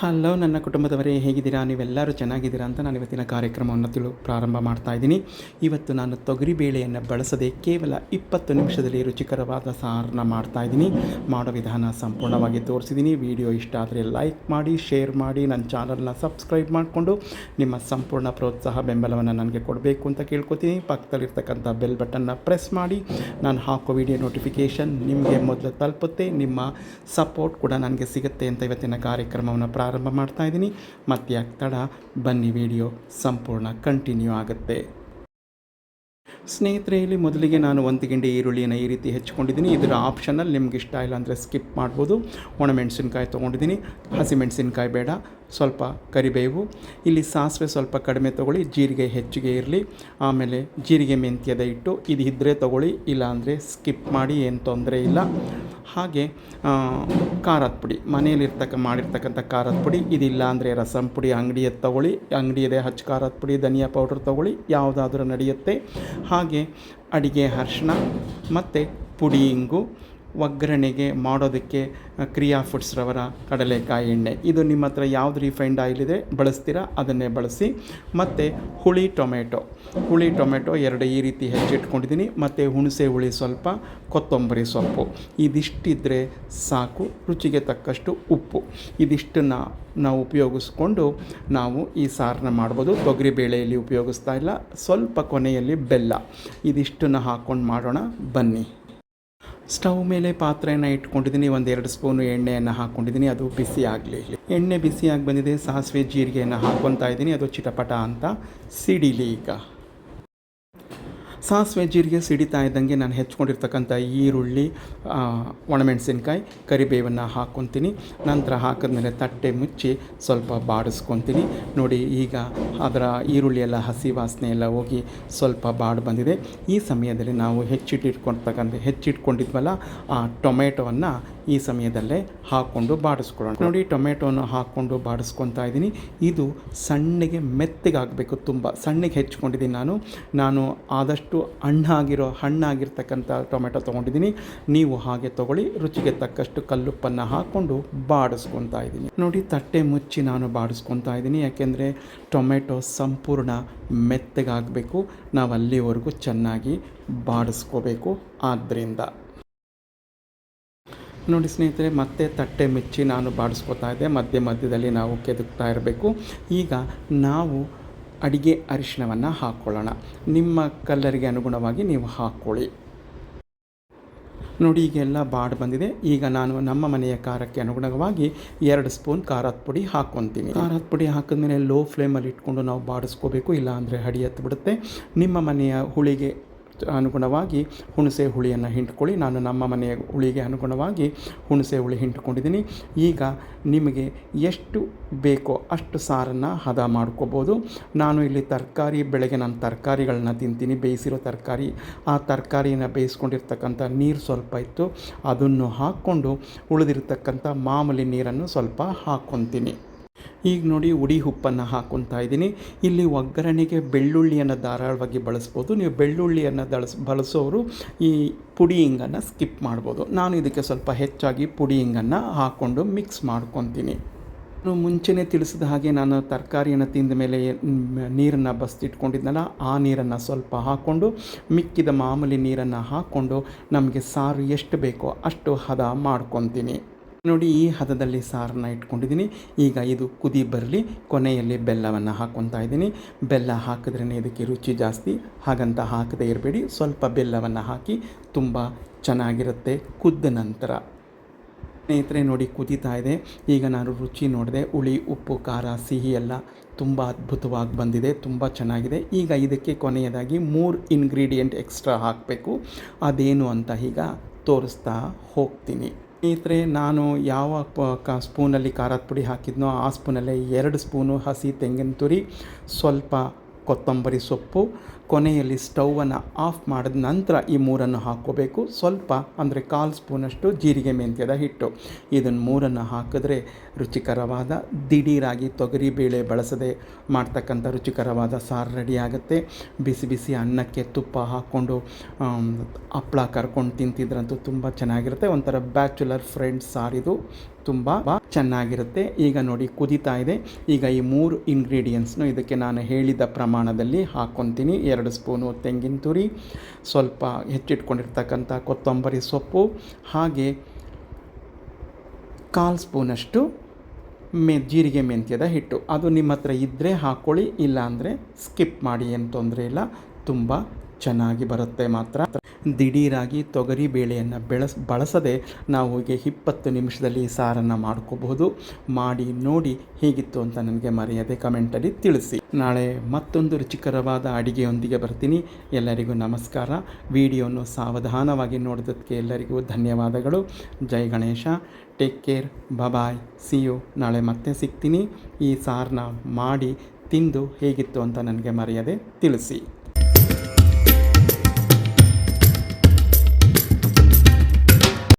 Hello ನನ್ನ ಕುಟುಂಬದವರೇ, ಹೇಗಿದ್ದೀರಾ? ನೀವೆಲ್ಲರೂ ಚೆನ್ನಾಗಿದ್ದೀರಾ ಅಂತ ನಾನು ಇವತ್ತಿನ ಕಾರ್ಯಕ್ರಮವನ್ನು ಪ್ರಾರಂಭ ಮಾಡ್ತಾ ಇದ್ದೀನಿ. ಇವತ್ತು ನಾನು ತೊಗರಿಬೇಳೆಯನ್ನು ಬಳಸದೆ ಕೇವಲ 20 ನಿಮಿಷದಲ್ಲಿ ರುಚಿಕರವಾದ ಸಾರನ್ನ ಮಾಡ್ತಾಯಿದ್ದೀನಿ. ಮಾಡೋ ವಿಧಾನ ಸಂಪೂರ್ಣವಾಗಿ ತೋರಿಸಿದ್ದೀನಿ. ವಿಡಿಯೋ ಇಷ್ಟ ಆದರೆ ಲೈಕ್ ಮಾಡಿ, ಶೇರ್ ಮಾಡಿ, ನನ್ನ ಚಾನಲ್ನ ಸಬ್ಸ್ಕ್ರೈಬ್ ಮಾಡಿಕೊಂಡು ನಿಮ್ಮ ಸಂಪೂರ್ಣ ಪ್ರೋತ್ಸಾಹ ಬೆಂಬಲವನ್ನು ನನಗೆ ಕೊಡಬೇಕು ಅಂತ ಕೇಳ್ಕೊತೀನಿ. ಪಕ್ಕದಲ್ಲಿರ್ತಕ್ಕಂಥ ಬೆಲ್ ಬಟನ್ನ ಪ್ರೆಸ್ ಮಾಡಿ. ನಾನು ಹಾಕೋ ವಿಡಿಯೋ ನೋಟಿಫಿಕೇಷನ್ ನಿಮಗೆ ಮೊದಲು ತಲುಪುತ್ತೆ. ನಿಮ್ಮ ಸಪೋರ್ಟ್ ಕೂಡ ನನಗೆ ಸಿಗುತ್ತೆ ಅಂತ ಇವತ್ತಿನ ಕಾರ್ಯಕ್ರಮವನ್ನು ಪ್ರಾರಂಭ ಮಾಡ್ತಾ ಇದ್ದೀನಿ. ಮತ್ತೆ ತಡ, ಬನ್ನಿ ವಿಡಿಯೋ ಸಂಪೂರ್ಣ ಕಂಟಿನ್ಯೂ ಆಗುತ್ತೆ. ಸ್ನೇಹಿತರೆ, ಇಲ್ಲಿ ಮೊದಲಿಗೆ ನಾನು 1 ಗಿಂಡಿ ಈರುಳ್ಳಿಯನ್ನು ಈ ರೀತಿ ಹೆಚ್ಕೊಂಡಿದ್ದೀನಿ. ಇದರ ಆಪ್ಷನಲ್, ನಿಮ್ಗೆ ಇಷ್ಟ ಇಲ್ಲ ಅಂದರೆ ಸ್ಕಿಪ್ ಮಾಡ್ಬೋದು. ಒಣಮೆಣಸಿನ್ಕಾಯಿ ತೊಗೊಂಡಿದ್ದೀನಿ, ಹಸಿಮೆಣಸಿನ್ಕಾಯಿ ಬೇಡ. ಸ್ವಲ್ಪ ಕರಿಬೇವು, ಇಲ್ಲಿ ಸಾಸಿವೆ ಸ್ವಲ್ಪ ಕಡಿಮೆ ತೊಗೊಳ್ಳಿ, ಜೀರಿಗೆ ಹೆಚ್ಚಿಗೆ ಇರಲಿ. ಆಮೇಲೆ ಜೀರಿಗೆ ಮೆಂತ್ಯದ ಹಿಟ್ಟು, ಇದು ಇದ್ದರೆ ತೊಗೊಳ್ಳಿ, ಇಲ್ಲ ಅಂದರೆ ಸ್ಕಿಪ್ ಮಾಡಿ, ಏನು ತೊಂದರೆ ಇಲ್ಲ. ಹಾಗೆ ಖಾರದ ಪುಡಿ, ಮಾಡಿರ್ತಕ್ಕಂಥ ಖಾರದ ಪುಡಿ, ಇದಿಲ್ಲ ಅಂದರೆ ರಸಂ ಪುಡಿ ಅಂಗಡಿಯದ್ದು ತೊಗೊಳ್ಳಿ, ಅಂಗಡಿಯದೇ ಹಚ್ಚ ಖಾರದ ಪುಡಿ, ಧನಿಯಾ ಪೌಡ್ರ್ ತೊಗೊಳ್ಳಿ, ಯಾವುದಾದ್ರೂ ನಡೆಯುತ್ತೆ. ಹಾಗೆ ಅಡಿಗೆ ಅರಿಶಿಣ ಮತ್ತು ಪುಡಿ ಇಂಗು, ಒಗ್ಗರಣೆಗೆ ಮಾಡೋದಕ್ಕೆ ಕ್ರಿಯಾ ಫುಡ್ಸ್ ರವರ ಕಡಲೆಕಾಯಿ ಎಣ್ಣೆ, ಇದು ನಿಮ್ಮ ಹತ್ರ ಯಾವುದು ರಿಫೈನ್ಡ್ ಆಯಿಲ್ ಇದೆ ಬಳಸ್ತೀರಾ ಅದನ್ನೇ ಬಳಸಿ. ಮತ್ತು ಹುಳಿ ಟೊಮೆಟೊ 2 ಈ ರೀತಿ ಹೆಚ್ಚಿಟ್ಕೊಂಡಿದ್ದೀನಿ. ಮತ್ತು ಹುಣಸೆ ಹುಳಿ ಸ್ವಲ್ಪ, ಕೊತ್ತಂಬರಿ ಸೊಪ್ಪು, ಇದಿಷ್ಟಿದ್ದರೆ ಸಾಕು. ರುಚಿಗೆ ತಕ್ಕಷ್ಟು ಉಪ್ಪು, ಇದಿಷ್ಟನ್ನು ನಾವು ಉಪಯೋಗಿಸ್ಕೊಂಡು ನಾವು ಈ ಸಾರನ್ನ ಮಾಡ್ಬೋದು. ತೊಗರಿಬೇಳೆಯಲ್ಲಿ ಉಪಯೋಗಿಸ್ತಾ ಇಲ್ಲ. ಸ್ವಲ್ಪ ಕೊನೆಯಲ್ಲಿ ಬೆಲ್ಲ, ಇದಿಷ್ಟನ್ನು ಹಾಕ್ಕೊಂಡು ಮಾಡೋಣ ಬನ್ನಿ. ಸ್ಟವ್ ಮೇಲೆ ಪಾತ್ರೆಯನ್ನು ಇಟ್ಕೊಂಡಿದ್ದೀನಿ. 1-2 ಸ್ಪೂನು ಎಣ್ಣೆಯನ್ನು ಹಾಕ್ಕೊಂಡಿದ್ದೀನಿ. ಅದು ಬಿಸಿ ಆಗಲಿ. ಎಣ್ಣೆ ಬಿಸಿಯಾಗಿ ಬಂದಿದೆ. ಸಾಸಿವೆ ಜೀರಿಗೆಯನ್ನು ಹಾಕ್ಕೊತಾ ಇದ್ದೀನಿ. ಅದು ಚಿಟಪಟ ಅಂತ ಸಿಡಿಲಿ. ಈಗ ಸಾಸಿವೆ ಜೀರಿಗೆ ಸಿಡಿತಾ ಇದ್ದಂಗೆ ನಾನು ಹೆಚ್ಕೊಂಡಿರ್ತಕ್ಕಂಥ ಈರುಳ್ಳಿ, ಒಣಮೆಣಸಿನ್ಕಾಯಿ, ಕರಿಬೇವನ್ನು ಹಾಕ್ಕೊತೀನಿ. ನಂತರ ಹಾಕಿದ್ಮೇಲೆ ತಟ್ಟೆ ಮುಚ್ಚಿ ಸ್ವಲ್ಪ ಬಾಡಿಸ್ಕೊತೀನಿ. ನೋಡಿ, ಈಗ ಅದರ ಈರುಳ್ಳಿ ಎಲ್ಲ ಹಸಿ ವಾಸನೆ ಎಲ್ಲ ಹೋಗಿ ಸ್ವಲ್ಪ ಬಾಡಿ ಬಂದಿದೆ. ಈ ಸಮಯದಲ್ಲಿ ನಾವು ಹೆಚ್ಚಿಟ್ಕೊಂಡಿದ್ವಲ್ಲ ಆ ಟೊಮೆಟೊವನ್ನು ಈ ಸಮಯದಲ್ಲೇ ಹಾಕ್ಕೊಂಡು ಬಾಡಿಸ್ಕೊಳ್ಳೋಣ. ನೋಡಿ, ಟೊಮೆಟೊನ ಹಾಕ್ಕೊಂಡು ಬಾಡಿಸ್ಕೊತಾ ಇದ್ದೀನಿ. ಇದು ಸಣ್ಣಗೆ ಮೆತ್ತಗಾಗಬೇಕು. ತುಂಬ ಸಣ್ಣಗೆ ಹೆಚ್ಕೊಂಡಿದ್ದೀನಿ. ನಾನು ಆದಷ್ಟು ಹಣ್ಣಾಗಿರ್ತಕ್ಕಂಥ ಟೊಮೆಟೊ ತೊಗೊಂಡಿದ್ದೀನಿ. ನೀವು ಹಾಗೆ ತೊಗೊಳ್ಳಿ. ರುಚಿಗೆ ತಕ್ಕಷ್ಟು ಕಲ್ಲುಪ್ಪನ್ನು ಹಾಕ್ಕೊಂಡು ಬಾಡಿಸ್ಕೊತಾ ಇದ್ದೀನಿ. ನೋಡಿ, ತಟ್ಟೆ ಮುಚ್ಚಿ ನಾನು ಬಾಡಿಸ್ಕೊತಾ ಇದ್ದೀನಿ. ಯಾಕೆಂದರೆ ಟೊಮೆಟೊ ಸಂಪೂರ್ಣ ಮೆತ್ತಗಾಗಬೇಕು. ನಾವು ಅಲ್ಲಿವರೆಗೂ ಚೆನ್ನಾಗಿ ಬಾಡಿಸ್ಕೋಬೇಕು. ಆದ್ದರಿಂದ ನೋಡಿ ಸ್ನೇಹಿತರೆ, ಮತ್ತೆ ತಟ್ಟೆ ಮುಚ್ಚಿ ನಾನು ಬಾಡಿಸ್ಕೊತಾ ಇದ್ದೆ. ಮಧ್ಯದಲ್ಲಿ ನಾವು ಕೆದಕ್ತಾ ಇರಬೇಕು. ಈಗ ನಾವು ಅಡಿಗೆ ಅರಿಶಿಣವನ್ನು ಹಾಕ್ಕೊಳ್ಳೋಣ. ನಿಮ್ಮ ಕಲ್ಲರಿಗೆ ಅನುಗುಣವಾಗಿ ನೀವು ಹಾಕ್ಕೊಳ್ಳಿ. ನೋಡಿ, ಈಗೆಲ್ಲ ಬಾಡಿ ಬಂದಿದೆ. ಈಗ ನಾನು ನಮ್ಮ ಮನೆಯ ಖಾರಕ್ಕೆ ಅನುಗುಣವಾಗಿ 2 ಸ್ಪೂನ್ ಖಾರದ ಪುಡಿ ಹಾಕ್ಕೊತೀನಿ. ಖಾರದ ಪುಡಿ ಹಾಕಿದ್ಮೇಲೆ ಲೋ ಫ್ಲೇಮಲ್ಲಿ ಇಟ್ಕೊಂಡು ನಾವು ಬಾಡಿಸ್ಕೋಬೇಕು, ಇಲ್ಲ ಅಂದರೆ ಅಡಿ ಹತ್ತಿಬಿಡುತ್ತೆ. ನಿಮ್ಮ ಮನೆಯ ಹುಳಿಗೆ ಅನುಗುಣವಾಗಿ ಹುಣಸೆ ಹುಳಿಯನ್ನು ಹಿಂಡ್ಕೊಳ್ಳಿ. ನಾನು ನಮ್ಮ ಮನೆಯ ಹುಳಿಗೆ ಅನುಗುಣವಾಗಿ ಹುಣಸೆ ಹುಳಿ ಹಿಂಡ್ಕೊಂಡಿದ್ದೀನಿ. ಈಗ ನಿಮಗೆ ಎಷ್ಟು ಬೇಕೋ ಅಷ್ಟು ಸಾರನ್ನು ಹದ ಮಾಡ್ಕೋಬೋದು. ನಾನು ಇಲ್ಲಿ ಬೆಳಗ್ಗೆ ನಾನು ತರಕಾರಿಗಳನ್ನ ತಿಂತೀನಿ, ಬೇಯಿಸಿರೋ ತರಕಾರಿ. ಆ ತರಕಾರಿನ ಬೇಯಿಸ್ಕೊಂಡಿರ್ತಕ್ಕಂಥ ನೀರು ಸ್ವಲ್ಪ ಇತ್ತು, ಅದನ್ನು ಹಾಕ್ಕೊಂಡು ಉಳಿದಿರ್ತಕ್ಕಂಥ ಮಾಮೂಲಿ ನೀರನ್ನು ಸ್ವಲ್ಪ ಹಾಕ್ಕೊತೀನಿ. ಈಗ ನೋಡಿ, ಉಡಿ ಉಪ್ಪನ್ನು ಹಾಕ್ಕೊತಾ ಇದ್ದೀನಿ. ಇಲ್ಲಿ ಒಗ್ಗರಣೆಗೆ ಬೆಳ್ಳುಳ್ಳಿಯನ್ನು ಧಾರಾಳವಾಗಿ ಬಳಸ್ಬೋದು. ನೀವು ಬೆಳ್ಳುಳ್ಳಿಯನ್ನು ಬಳಸೋರು ಈ ಪುಡಿ ಇಂಗನ್ನು ಸ್ಕಿಪ್ ಮಾಡ್ಬೋದು. ನಾನು ಇದಕ್ಕೆ ಸ್ವಲ್ಪ ಹೆಚ್ಚಾಗಿ ಪುಡಿ ಇಂಗನ್ನು ಹಾಕ್ಕೊಂಡು ಮಿಕ್ಸ್ ಮಾಡ್ಕೊತೀನಿ. ನಾನು ಮುಂಚೆನೇ ತಿಳಿಸಿದ ಹಾಗೆ ನಾನು ತರಕಾರಿಯನ್ನು ತಿಂದ ಮೇಲೆ ನೀರನ್ನು ಬಸ್ತಿಟ್ಕೊಂಡಿದ್ನಲ್ಲ, ಆ ನೀರನ್ನು ಸ್ವಲ್ಪ ಹಾಕ್ಕೊಂಡು ಮಿಕ್ಕಿದ ಮಾಮೂಲಿ ನೀರನ್ನು ಹಾಕ್ಕೊಂಡು ನಮಗೆ ಸಾರು ಎಷ್ಟು ಬೇಕೋ ಅಷ್ಟು ಹದ ಮಾಡ್ಕೊತೀನಿ. ನೋಡಿ, ಈ ಹದದಲ್ಲಿ ಸಾರನ್ನು ಇಟ್ಕೊಂಡಿದ್ದೀನಿ. ಈಗ ಇದು ಕುದಿ ಬರಲಿ. ಕೊನೆಯಲ್ಲಿ ಬೆಲ್ಲವನ್ನು ಹಾಕ್ಕೊತಾ ಇದ್ದೀನಿ. ಬೆಲ್ಲ ಹಾಕಿದ್ರೇ ಇದಕ್ಕೆ ರುಚಿ ಜಾಸ್ತಿ, ಹಾಗಂತ ಹಾಕದೇ ಇರಬೇಡಿ. ಸ್ವಲ್ಪ ಬೆಲ್ಲವನ್ನು ಹಾಕಿ, ತುಂಬ ಚೆನ್ನಾಗಿರುತ್ತೆ ಕುದ್ದ ನಂತರ. ಸ್ನೇಹಿತರೆ, ನೋಡಿ ಕುದೀತಾ ಇದೆ. ಈಗ ನಾನು ರುಚಿ ನೋಡಿದೆ. ಹುಳಿ, ಉಪ್ಪು, ಖಾರ, ಸಿಹಿ ಎಲ್ಲ ತುಂಬ ಅದ್ಭುತವಾಗಿ ಬಂದಿದೆ, ತುಂಬ ಚೆನ್ನಾಗಿದೆ. ಈಗ ಇದಕ್ಕೆ ಕೊನೆಯದಾಗಿ 3 ಇಂಗ್ರೀಡಿಯೆಂಟ್ ಎಕ್ಸ್ಟ್ರಾ ಹಾಕಬೇಕು. ಅದೇನು ಅಂತ ಈಗ ತೋರಿಸ್ತಾ ಹೋಗ್ತೀನಿ. ಸ್ನೇಹಿತರೆ, ನಾನು ಯಾವ ಸ್ಪೂನಲ್ಲಿ ಖಾರದ ಪುಡಿ ಹಾಕಿದ್ನೋ ಆ ಸ್ಪೂನಲ್ಲೇ 2 ಸ್ಪೂನು ಹಸಿ ತೆಂಗಿನ ತುರಿ, ಸ್ವಲ್ಪ ಕೊತ್ತಂಬರಿ ಸೊಪ್ಪು, ಕೊನೆಯಲ್ಲಿ ಸ್ಟೌವನ್ನು ಆಫ್ ಮಾಡಿದ ನಂತರ ಈ ಮೂರನ್ನು ಹಾಕ್ಕೋಬೇಕು. ಸ್ವಲ್ಪ ಅಂದರೆ 1/4 ಸ್ಪೂನಷ್ಟು ಜೀರಿಗೆ ಮೆಂತ್ಯದ ಹಿಟ್ಟು, ಇದನ್ನು ಮೂರನ್ನು ಹಾಕಿದ್ರೆ ರುಚಿಕರವಾದ ದಿಢೀರಾಗಿ ತೊಗರಿಬೇಳೆ ಬಳಸದೆ ಮಾಡ್ತಕ್ಕಂಥ ರುಚಿಕರವಾದ ಸಾರು ರೆಡಿ ಆಗುತ್ತೆ. ಬಿಸಿ ಬಿಸಿ ಅನ್ನಕ್ಕೆ ತುಪ್ಪ ಹಾಕ್ಕೊಂಡು ಹಪ್ಪಳ ಕರ್ಕೊಂಡು ತಿಂತಿದ್ರಂತೂ ತುಂಬ ಚೆನ್ನಾಗಿರುತ್ತೆ. ಒಂಥರ ಬ್ಯಾಚುಲರ್ ಫ್ರೆಂಡ್ಸ್ ಸಾರಿದು, ತುಂಬ ಚೆನ್ನಾಗಿರುತ್ತೆ. ಈಗ ನೋಡಿ ಕುದೀತಾ ಇದೆ. ಈಗ ಈ 3 ಇಂಗ್ರೀಡಿಯೆಂಟ್ಸ್ನು ಇದಕ್ಕೆ ನಾನು ಹೇಳಿದ ಪ್ರಮಾಣದಲ್ಲಿ ಹಾಕ್ಕೊತೀನಿ. 2 ಸ್ಪೂನು ತೆಂಗಿನ ತುರಿ, ಸ್ವಲ್ಪ ಹೆಚ್ಚಿಟ್ಕೊಂಡಿರ್ತಕ್ಕಂಥ ಕೊತ್ತಂಬರಿ ಸೊಪ್ಪು, ಹಾಗೆ 1/4 ಸ್ಪೂನಷ್ಟು ಜೀರಿಗೆ ಮೆಂತ್ಯದ ಹಿಟ್ಟು. ಅದು ನಿಮ್ಮ ಹತ್ರ ಇದ್ದರೆ ಹಾಕ್ಕೊಳ್ಳಿ, ಇಲ್ಲ ಅಂದರೆ ಸ್ಕಿಪ್ ಮಾಡಿ, ಏನು ತೊಂದರೆ ಇಲ್ಲ. ತುಂಬ ಚೆನ್ನಾಗಿ ಬರುತ್ತೆ. ಮಾತ್ರ ದಿಢೀರಾಗಿ ತೊಗರಿ ಬೇಳೆಯನ್ನು ಬಳಸದೆ ನಾವು ಹೀಗೆ 20 ನಿಮಿಷದಲ್ಲಿ ಸಾರನ್ನು ಮಾಡ್ಕೋಬಹುದು. ಮಾಡಿ ನೋಡಿ ಹೇಗಿತ್ತು ಅಂತ ನನಗೆ ಮರೆಯದೆ ಕಮೆಂಟಲ್ಲಿ ತಿಳಿಸಿ. ನಾಳೆ ಮತ್ತೊಂದು ರುಚಿಕರವಾದ ಅಡಿಗೆಯೊಂದಿಗೆ ಬರ್ತೀನಿ. ಎಲ್ಲರಿಗೂ ನಮಸ್ಕಾರ. ವಿಡಿಯೋನು ಸಾವಧಾನವಾಗಿ ನೋಡೋದಕ್ಕೆ ಎಲ್ಲರಿಗೂ ಧನ್ಯವಾದಗಳು. ಜೈ Ganesha. Take care. Bye. See you. ನಾಳೆ ಮತ್ತೆ ಸಿಗ್ತೀನಿ. ಈ ಸಾರನ್ನ ಮಾಡಿ ತಿಂದು ಹೇಗಿತ್ತು ಅಂತ ನನಗೆ ಮರೆಯದೆ ತಿಳಿಸಿ.